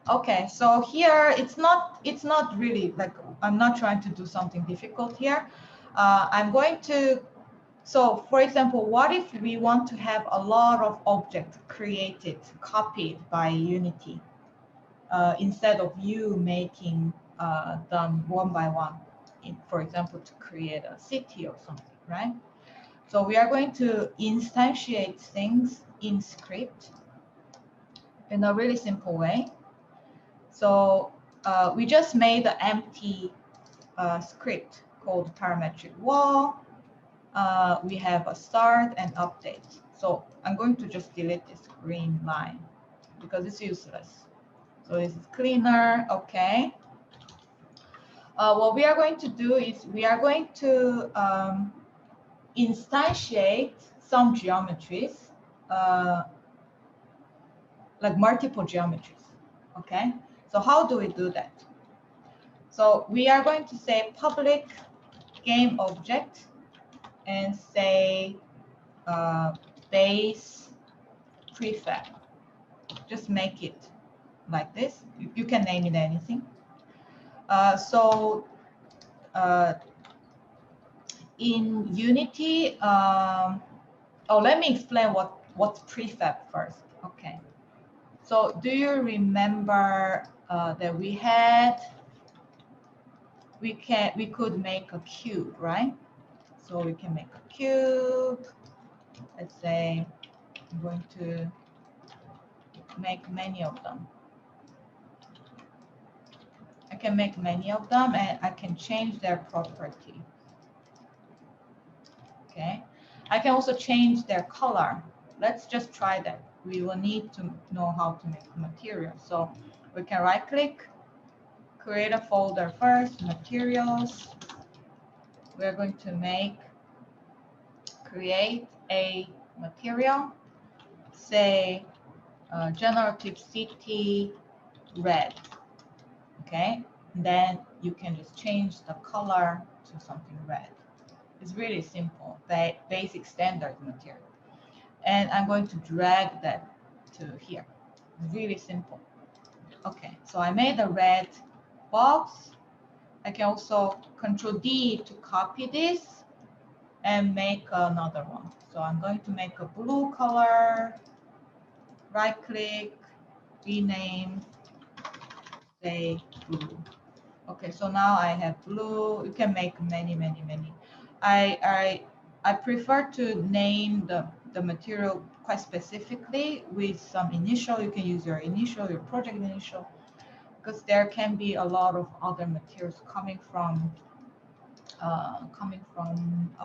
Okay, so here it's not really like, I'm not trying to do something difficult here. I'm going to, so for example, what if we want to have a lot of objects created, copied by Unity, instead of you making them one by one, for example, to create a city or something, right? So we are going to instantiate things in script in a really simple way. So we just made an empty script called parametric wall. We have a start and update. So I'm going to just delete this green line because it's useless. So this is cleaner. Okay. What we are going to do is we are going to instantiate some geometries, like multiple geometries. Okay. So how do we do that? So we are going to say public game object and say base prefab. Just make it like this. You can name it anything. In Unity, let me explain what's prefab first. Okay. So do you remember that we could make a cube, right? So we can make a cube. Let's say I'm going to make many of them. I can make many of them and I can change their property. Okay. I can also change their color. Let's just try that. We will need to know how to make material. So we can right click, create a folder first, materials. We're going to create a material, say generative city red. Okay, and then you can just change the color to something red. It's really simple, basic standard material. And I'm going to drag that to here. Really simple. Okay, so I made a red box. I can also Control D to copy this and make another one. So I'm going to make a blue color, right click, rename, say blue. Okay, so now I have blue. You can make many. I prefer to name the material quite specifically with some initial. You can use your initial, your project initial, because there can be a lot of other materials coming from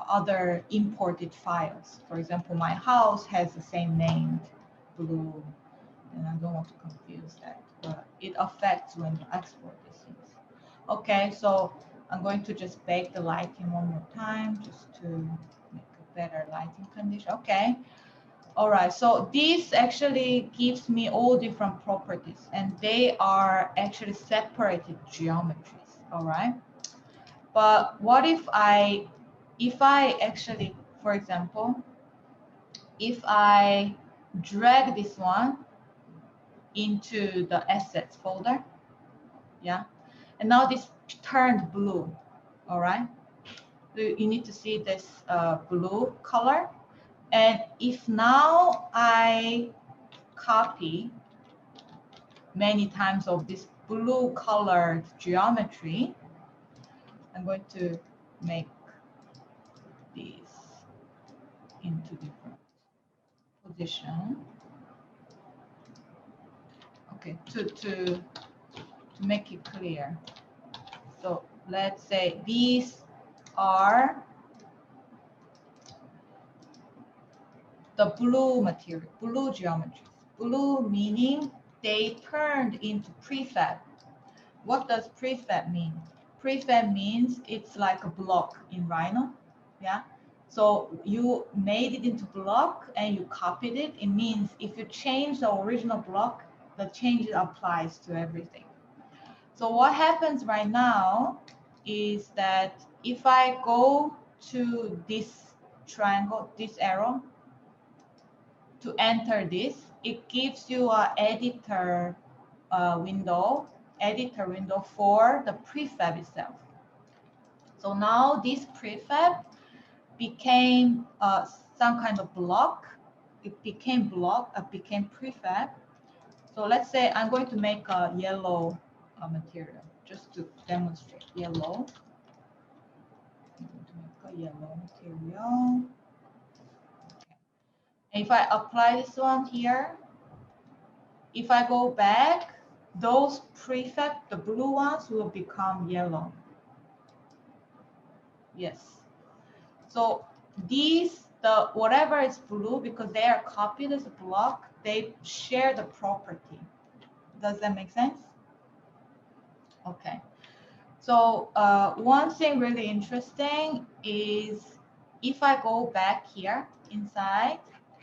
other imported files. For example, my house has the same named blue, and I don't want to confuse that, but it affects when you export these things. Okay, so I'm going to just bake the lighting one more time just to make a better lighting condition. Okay. All right, so this actually gives me all different properties, and they are actually separated geometries. All right. But what if I actually, for example, if I drag this one into the assets folder, yeah, and now this turned blue, all right? So you need to see this blue color. And if now I copy many times of this blue colored geometry, I'm going to make these into different position. Okay, to make it clear. So let's say these are the blue material, blue geometries. Blue meaning they turned into prefab. What does prefab mean? Prefab means it's like a block in Rhino. Yeah. So you made it into block and you copied it. It means if you change the original block, the change applies to everything. So what happens right now is that if I go to this triangle, this arrow, to enter this, it gives you an editor window, editor window for the prefab itself. So now this prefab became some kind of block. It became became prefab. So let's say I'm going to make a yellow material just to demonstrate yellow. I'm going to make a yellow material. Okay. And if I apply this one here, if I go back, those prefab, the blue ones, will become yellow. Yes. So these, the whatever is blue, because they are copied as a block, they share the property. Does that make sense? Okay. So one thing really interesting is if I go back here inside,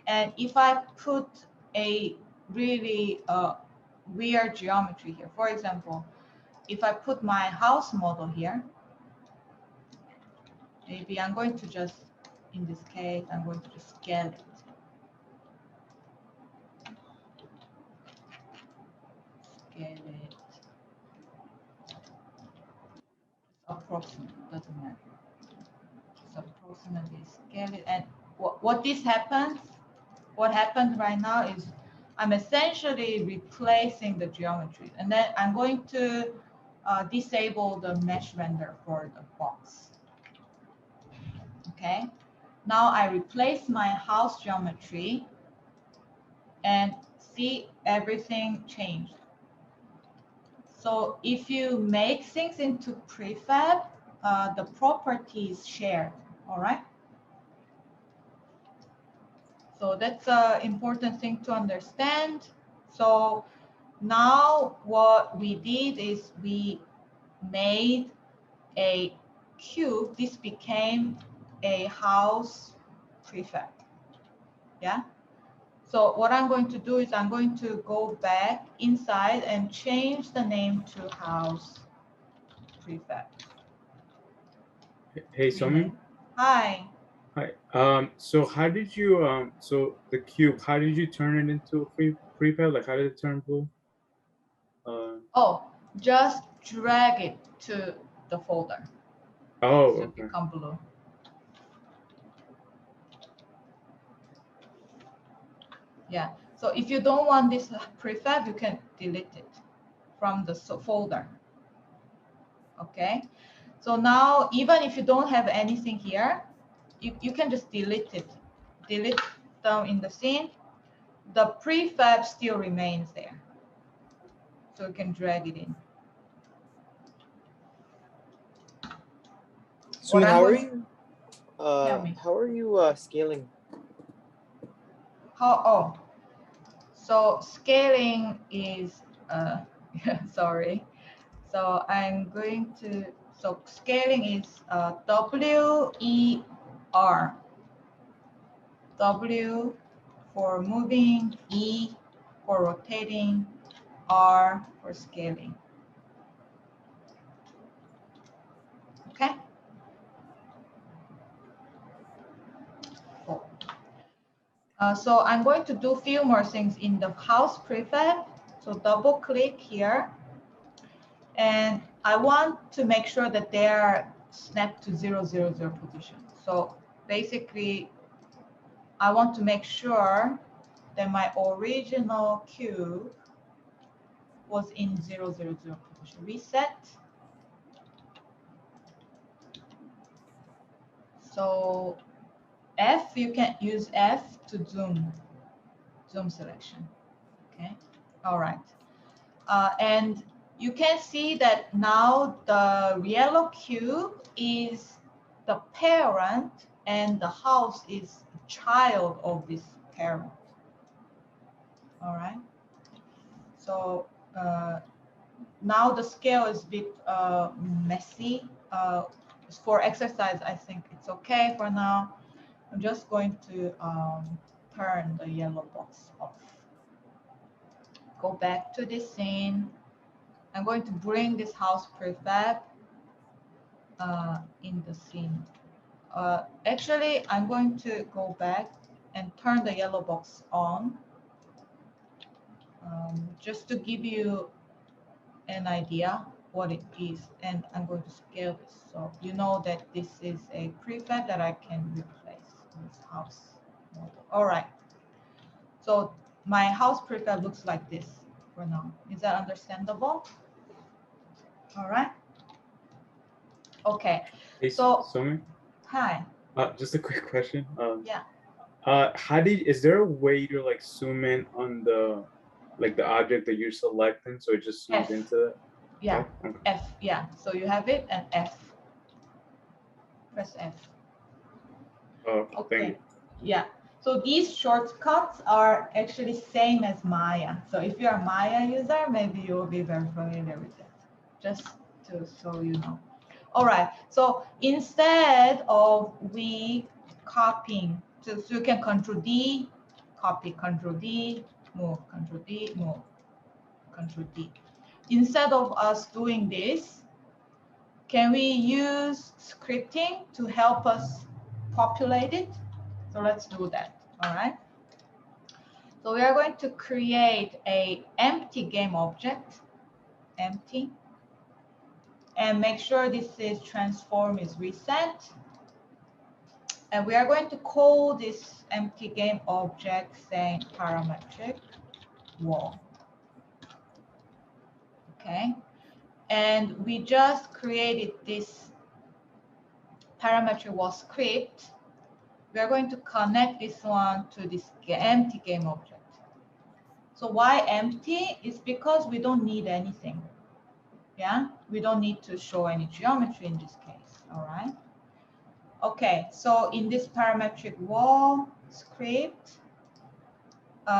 and if I put a really weird geometry here, for example, if I put my house model here, maybe I'm going to just, in this case, I'm going to just scale it. Scale it. Approximate, doesn't matter. Just approximately scale it. And what this happens, what happens right now is I'm essentially replacing the geometry. And then I'm going to disable the mesh render for the box. Okay. Now I replace my house geometry and see everything changed. So if you make things into prefab, the properties shared, all right? So that's an important thing to understand. So now what we did is we made a cube. This became a house prefab, yeah? So what I'm going to do is I'm going to go back inside and change the name to house prefab. Hey, Somi. Hi. Hi. So how did you so the cube? How did you turn it into a prefab? Like how did it turn blue? Oh, just drag it to the folder. Oh, So okay. become blue. Yeah. So if you don't want this prefab, you can delete it from the folder. Okay. So now, even if you don't have anything here, you can just delete it. Delete down in the scene. The prefab still remains there. So you can drag it in. So how are you? How are you scaling? So scaling is sorry. So I'm going to, so scaling is WER. W for moving, E for rotating, R for scaling. Okay. Cool. So I'm going to do a few more things in the house prefab. So double click here. And I want to make sure that they are snapped to 0, 0, 0 position. So basically, I want to make sure that my original cube was in 0, 0, 0 position. Reset. So F, you can use F to zoom selection. Okay. All right. And you can see that now the yellow cube is the parent and the house is a child of this parent. All right. So now the scale is a bit messy. For exercise, I think it's okay for now. I'm just going to turn the yellow box off. Go back to this scene. I'm going to bring this house prefab in the scene. Actually, I'm going to go back and turn the yellow box on. just to give you an idea what it is, and I'm going to scale this so you know that this is a prefab that I can replace with house model. All right, so my house prefab looks like this for now. Is that understandable? All right. Okay. Hey, So Somi, hi. just a quick question. Yeah. Is there a way to like zoom in on the object that you're selecting so it just zooms F. into it? Yeah. Okay. F. Yeah. So you have it and F. Press F. Oh, Okay. thank you. Yeah. So these shortcuts are actually same as Maya. So if you're a Maya user, maybe you will be very familiar with it. Just so you know. All right. So instead of we copying, so you can Control D, copy, Control D, move, Control D, move, Control D. Instead of us doing this, can we use scripting to help us populate it? So let's do that. All right. So we are going to create a empty game object, empty, and make sure this is transform is reset. And we are going to call this empty game object saying parametric wall. Okay. And we just created this parametric wall script. We are going to connect this one to this empty game object. So why empty? It's because we don't need anything. Yeah, we don't need to show any geometry in this case. All right. Okay, so in this parametric wall script,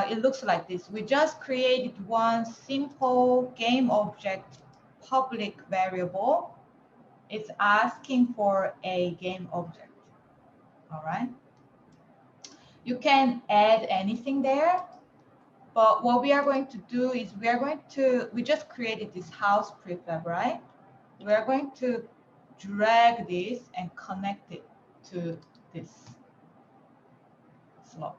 it looks like this. We just created one simple game object public variable. It's asking for a game object. All right. You can add anything there. But what we are going to do is we just created this house prefab, right? We are going to drag this and connect it to this slot.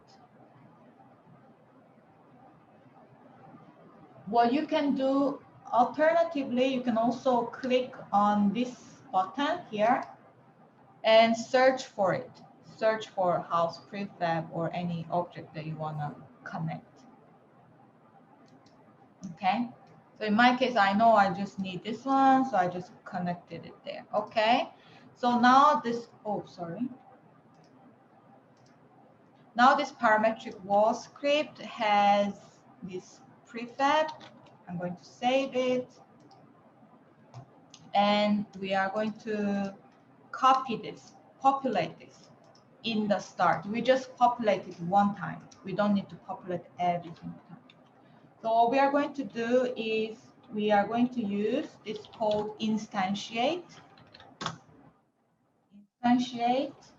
What you can do alternatively, you can also click on this button here and search for it. Search for house prefab or any object that you want to connect. Okay, so in my case, I know I just need this one, so I just connected it there. Okay, so now this, oh, sorry. Now this parametric wall script has this prefab. I'm going to save it. And we are going to copy this, populate this in the start. We just populate it one time. We don't need to populate every single time. So what we are going to do is we are going to use this called instantiate. Instantiate.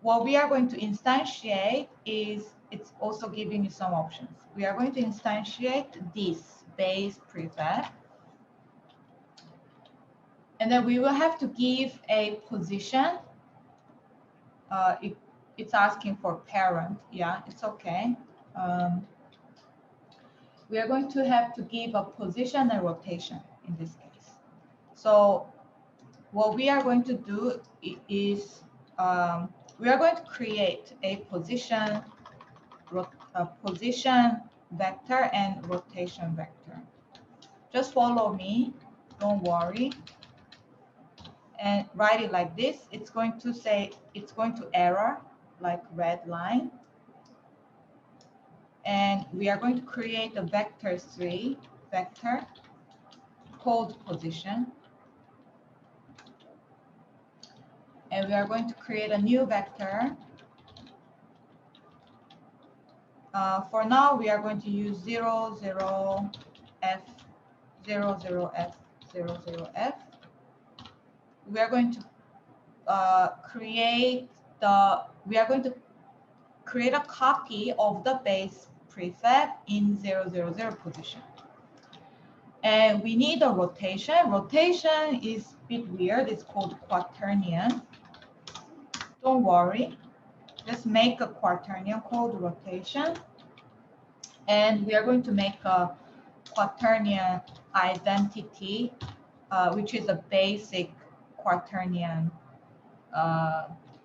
What we are going to instantiate is, it's also giving you some options. We are going to instantiate this base prefab. And then we will have to give a position. It's asking for parent. Yeah, it's okay. We are going to have to give a position and rotation in this case. So what we are going to do is we are going to create a position vector and rotation vector. Just follow me, don't worry, and write it like this. It's going to say, it's going to error like red line. And we are going to create a vector3 vector called position. And we are going to create a new vector. For now, we are going to use 0, 0, F, 0, 0, F, 0, 0, F. We are going to create a copy of the base prefab in 0, 0, 0 position. And we need a rotation. Rotation is a bit weird. It's called quaternion. Don't worry. Just make a quaternion called rotation. And we are going to make a quaternion identity, which is a basic quaternion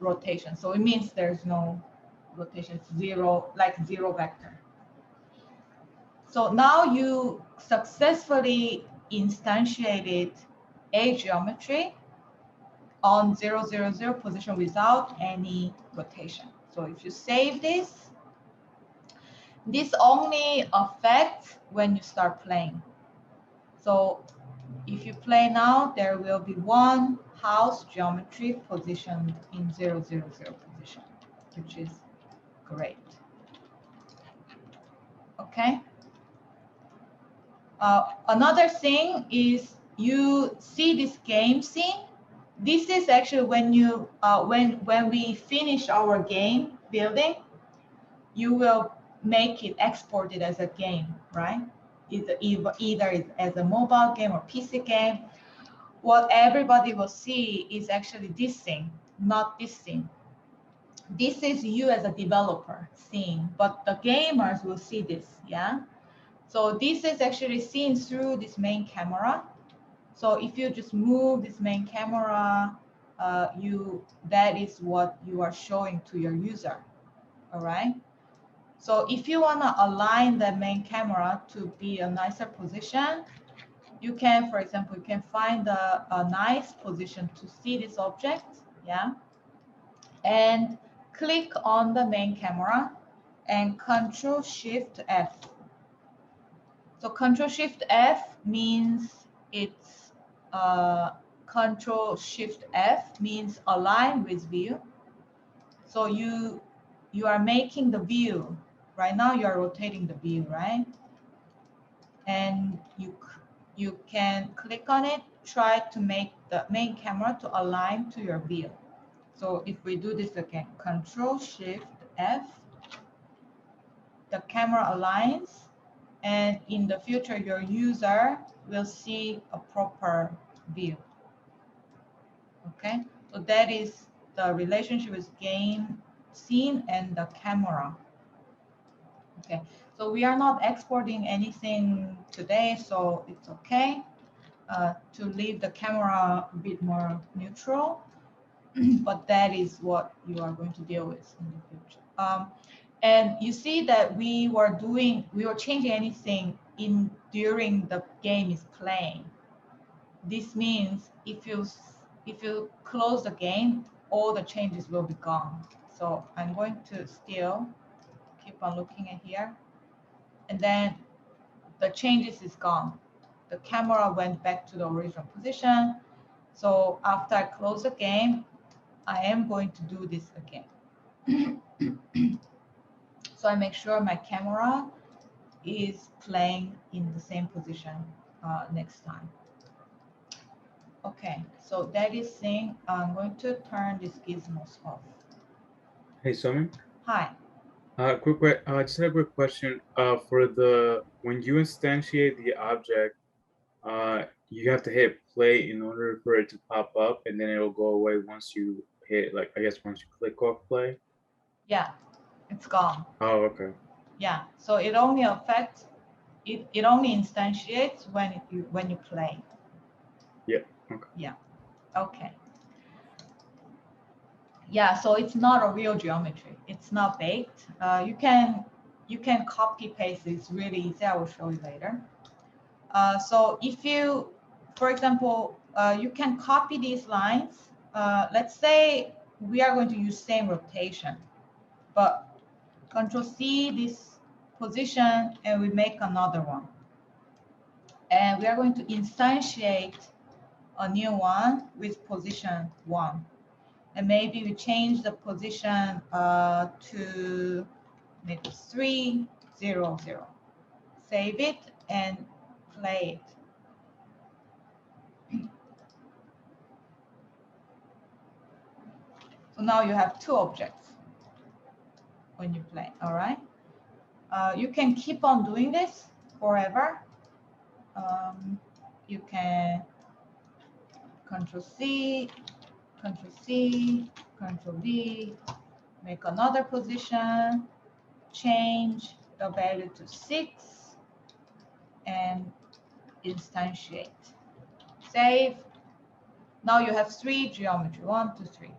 rotation. So it means there's no rotation, it's zero, like zero vector. So now you successfully instantiated a geometry on 0, 0, 0 position without any rotation. So if you save this, this only affects when you start playing. So if you play now, there will be one house geometry positioned in 0, 0, 0 position, which is great. Okay. Another thing is you see this game scene. This is actually when you when we finish our game building, you will make it exported as a game, right? Either as a mobile game or PC game. What everybody will see is actually this thing, not this thing. This is you as a developer seeing, but the gamers will see this, yeah? So this is actually seen through this main camera. So if you just move this main camera, that is what you are showing to your user, all right? So if you want to align the main camera to be a nicer position, you can, for example, you can find a nice position to see this object, yeah? And click on the main camera and Control-Shift-F. So Control-Shift-F means it's Control-Shift-F means align with view. So you are making the view. Right now you are rotating the view, right? And you can click on it, try to make the main camera to align to your view. So if we do this again, Control-Shift-F, the camera aligns, and in the future, your user will see a proper view. Okay, so that is the relationship with game scene and the camera. Okay, so we are not exporting anything today, so it's okay to leave the camera a bit more neutral, but that is what you are going to deal with in the future. And you see that we were changing anything during the game is playing. This means if you close the game, all the changes will be gone. So I'm going to still keep on looking at here, and then the changes is gone. The camera went back to the original position. So after I close the game, I am going to do this again. So I make sure my camera is playing in the same position next time. Okay, so that is saying I'm going to turn these gizmos off. Hey, Somin. Hi. Just had a quick question. When you instantiate the object, you have to hit play in order for it to pop up, and then it'll go away once you hit, like, I guess once you click off play. Yeah, it's gone. Oh, okay. Yeah, so it only affects it only instantiates when you play. Yeah. Okay. Yeah. Okay. Yeah, so it's not a real geometry. It's not baked. You can copy paste. It's really easy. I will show you later. So if you, for example, you can copy these lines. Let's say we are going to use same rotation, but Control-C this position, and we make another one. And we are going to instantiate a new one with position 1. And maybe we change the position to maybe 3, 0, 0. Save it and play it. So now you have 2 objects when you play, all right? You can keep on doing this forever. You can Control-C, Control-C, Control-V, make another position, change, the value to 6 and instantiate. Save. Now you have 3 geometry, 1, 2, 3.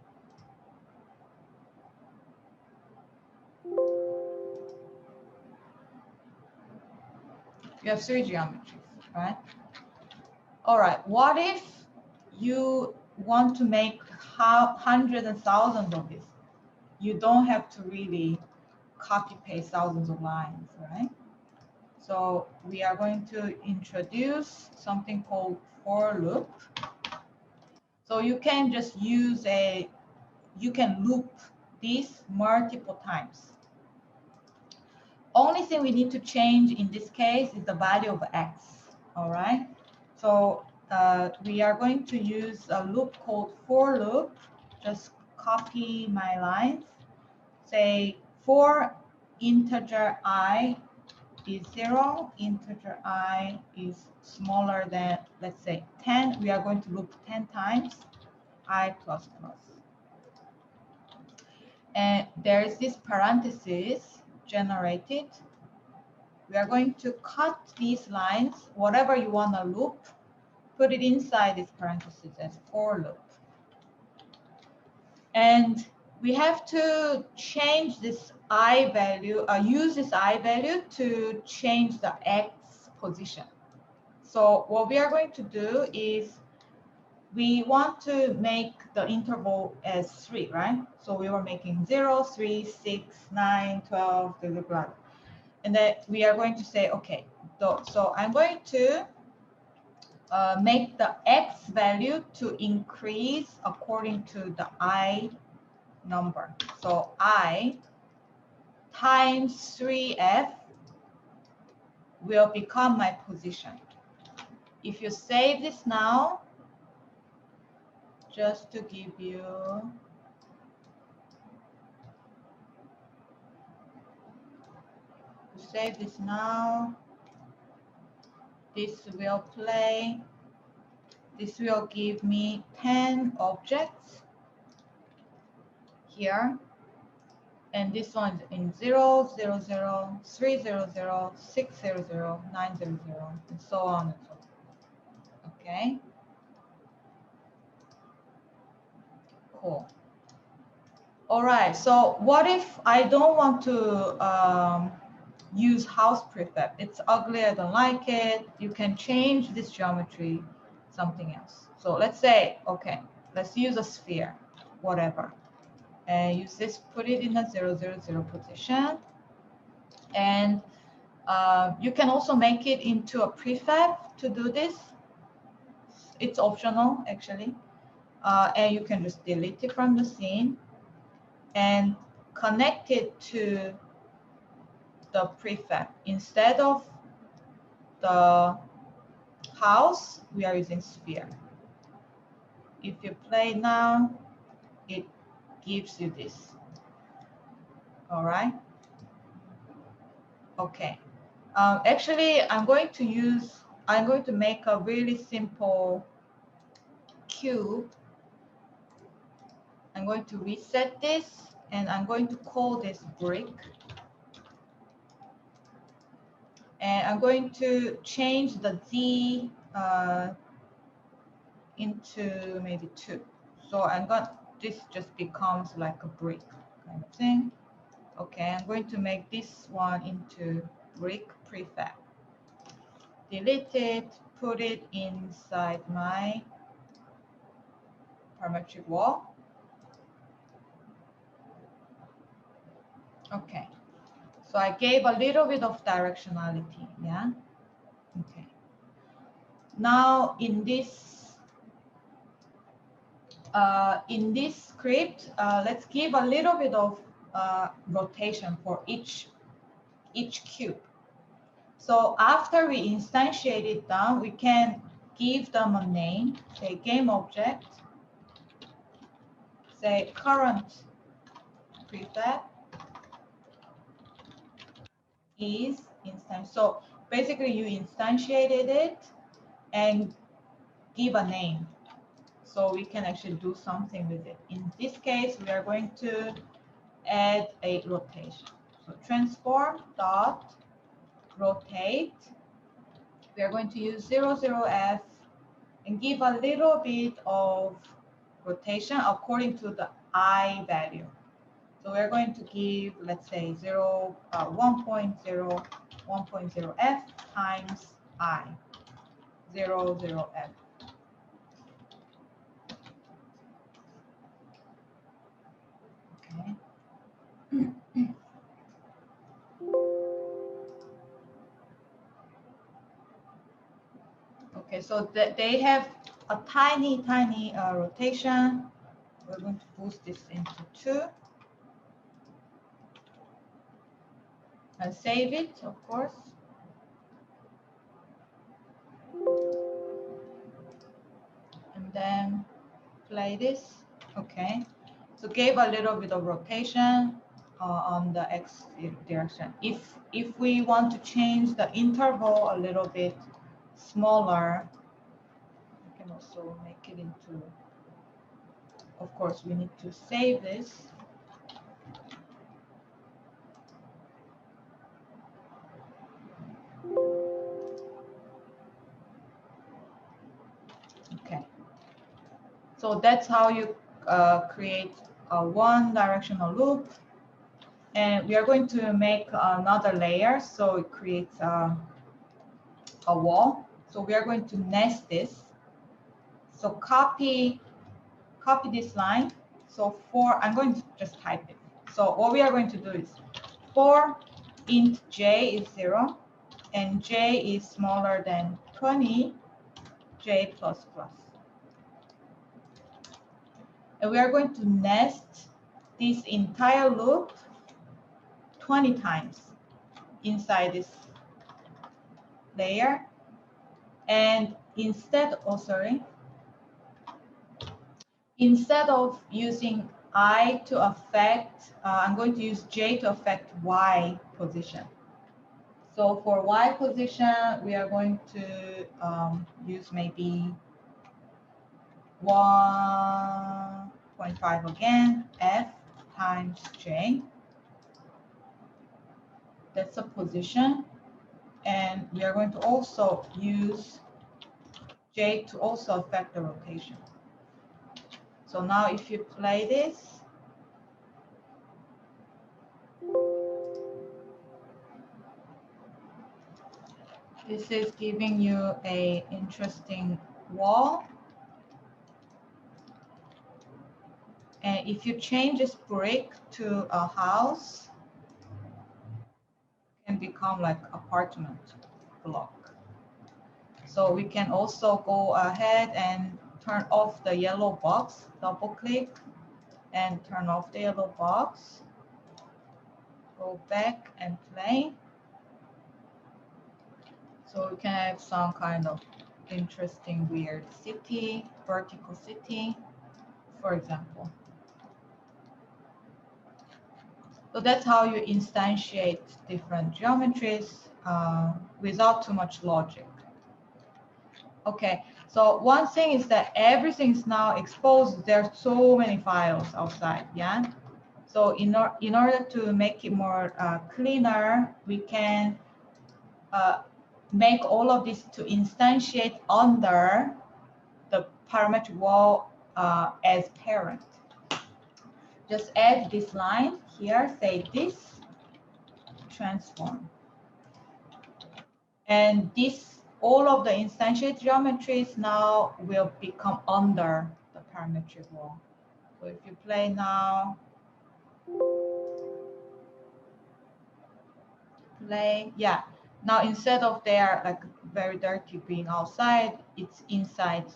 You have 3 geometries, right? All right, what if you want to make hundreds and thousands of this? You don't have to really copy paste thousands of lines, right? So we are going to introduce something called for loop. So you can just use you can loop this multiple times. Only thing we need to change in this case is the value of x, all right? So we are going to use a loop called for loop. Just copy my lines. Say for integer I is 0, integer I is smaller than, let's say, 10. We are going to loop 10 times, I plus plus. And there is this parenthesis generated. We are going to cut these lines, whatever you want to loop, put it inside this parenthesis as for loop. And we have to change this I value, use this I value to change the X position. So what we are going to do is we want to make the interval as 3, right? So we were making 0, 3, 6, 9, 12, blah, blah, blah. And then we are going to say, okay, so I'm going to make the X value to increase according to the I number. So I times 3F will become my position. If you save this now, just to give you save this now, this will play, this will give me 10 objects here, and this one is in 0, 0, 0, 3, 0, 0, 6, 0, 0, 9, 0, 0, and so on and so on. Okay, cool. All right, so what if I don't want to use house prefab? It's ugly, I don't like it. You can change this geometry, something else. So let's say, okay, let's use a sphere, whatever. And use this, put it in a 0, 0, 0 position. And you can also make it into a prefab to do this. It's optional, actually. And you can just delete it from the scene and connect it to the prefab. Instead of the house, we are using sphere. If you play now, it gives you this. All right. Okay. Actually, I'm going to make a really simple cube. I'm going to reset this, and I'm going to call this brick. And I'm going to change the Z into maybe 2. So this just becomes like a brick kind of thing. Okay, I'm going to make this one into brick prefab. Delete it, put it inside my parametric wall. Okay, so I gave a little bit of directionality, yeah? Okay. Now in this script, let's give a little bit of rotation for each cube. So after we instantiate it down, we can give them a name, say game object, say current prefab is instance. So basically you instantiated it and give a name. So we can actually do something with it. In this case, we are going to add a rotation. So transform dot rotate. We are going to use 00f and give a little bit of rotation according to the I value. So we're going to give, let's say, 1.0 times I, 00f. Okay. Okay, so they have a tiny rotation. We're going to boost this into 2. And save it, of course. And then play this. Okay. So gave a little bit of rotation on the X direction. If we want to change the interval a little bit smaller, we can also make it into, of course, we need to save this. Okay. So that's how you create a one directional loop. And we are going to make another layer, so it creates a wall. So we are going to nest this. So copy this line. So I'm going to just type it. So what we are going to do is for int j is 0 and j is smaller than 20, j plus plus. And we are going to nest this entire loop 20 times inside this layer. And instead of using I to affect, I'm going to use J to affect Y position. So for Y position, we are going to use maybe 1.5 again, F times J. That's a position. And we are going to also use J to also affect the rotation. So now if you play this, this is giving you an interesting wall. And if you change this brick to a house, it can become like apartment block. So we can also go ahead and turn off the yellow box, double click and turn off the yellow box. Go back and play. So we can have some kind of interesting weird city, vertical city, for example. So that's how you instantiate different geometries without too much logic. Okay, so one thing is that everything's now exposed. There are so many files outside, yeah? So in order to make it more cleaner, we can make all of this to instantiate under the parametric wall as parent. Just add this line here, say this transform. And this, all of the instantiate geometries now will become under the parametric wall. So if you play now, play, yeah. Now instead of they're like very dirty being outside, it's inside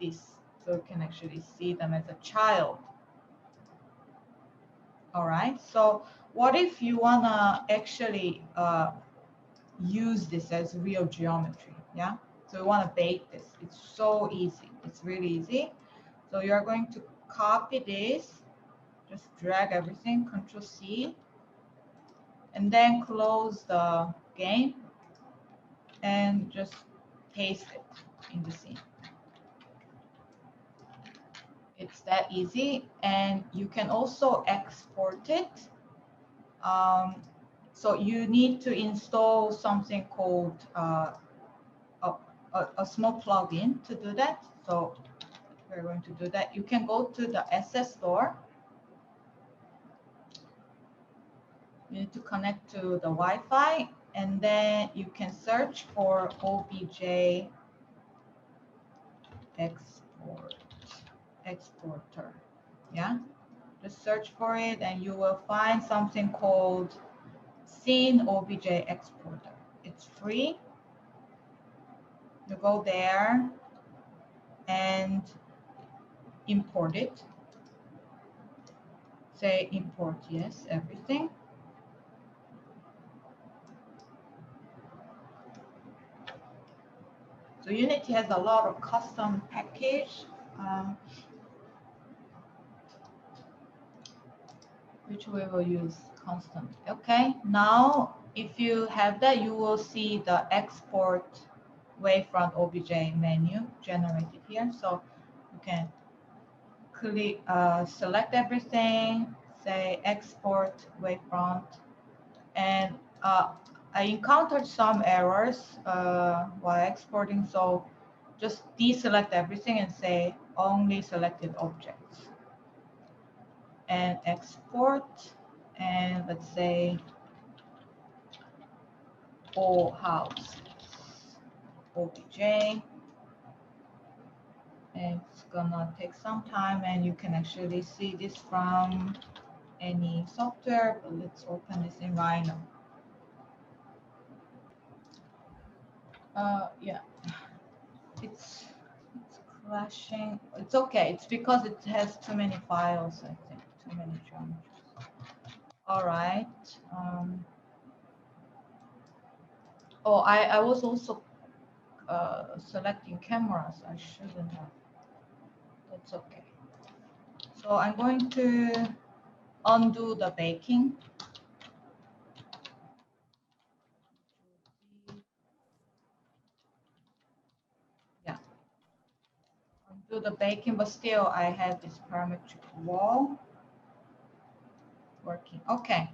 this. So you can actually see them as a child. All right, so what if you wanna actually use this as real geometry, yeah? So you wanna bake this, it's so easy, it's really easy. So you're going to copy this, just drag everything, Control C, and then close the game and just paste it in the scene. It's that easy, and you can also export it So you need to install something called a small plugin to do that. So we're going to do that. You can go to the asset store. You need to connect to the Wi-Fi, and then you can search for OBJ exporter. Yeah, just search for it, and you will find something called Scene OBJ exporter. It's free. You go there and import it. Say import yes, everything. So Unity has a lot of custom package, which we will use constantly. Okay, now if you have that, you will see the export wavefront OBJ menu generated here. So you can click, select everything, say export wavefront, and I encountered some errors while exporting, so just deselect everything and say only selected objects. And export, and let's say all house OBJ. And it's gonna take some time, and you can actually see this from any software, but let's open this in Rhino. Yeah, it's crashing. It's okay. It's because it has too many files, I think, too many geometries. All right. Oh, I was also selecting cameras. I shouldn't have. That's okay. So I'm going to undo the baking. Yeah. Undo the baking, but still I have this parametric wall working. Okay.